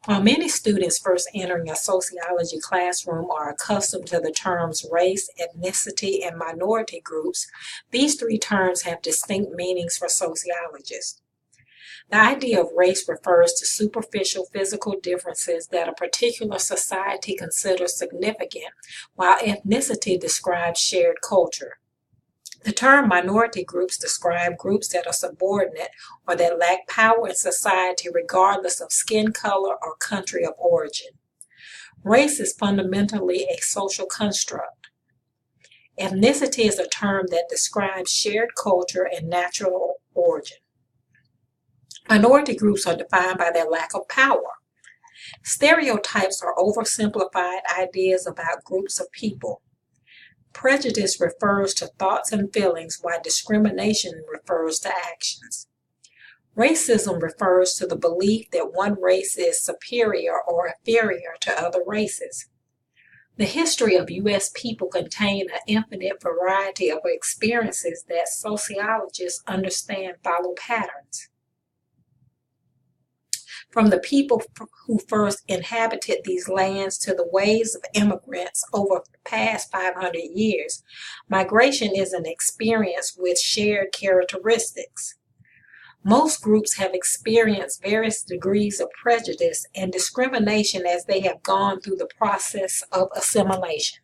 While many students first entering a sociology classroom are accustomed to the terms race, ethnicity, and minority groups, these three terms have distinct meanings for sociologists. The idea of race refers to superficial physical differences that a particular society considers significant, while ethnicity describes shared culture. The term minority groups describe groups that are subordinate or that lack power in society regardless of skin color or country of origin. Race is fundamentally a social construct. Ethnicity is a term that describes shared culture and natural origin. Minority groups are defined by their lack of power. Stereotypes are oversimplified ideas about groups of people. Prejudice refers to thoughts and feelings, while discrimination refers to actions. Racism refers to the belief that one race is superior or inferior to other races. The history of U.S. people contains an infinite variety of experiences that sociologists understand follow patterns. From the people who first inhabited these lands to the waves of immigrants over the past 500 years, migration is an experience with shared characteristics. Most groups have experienced various degrees of prejudice and discrimination as they have gone through the process of assimilation.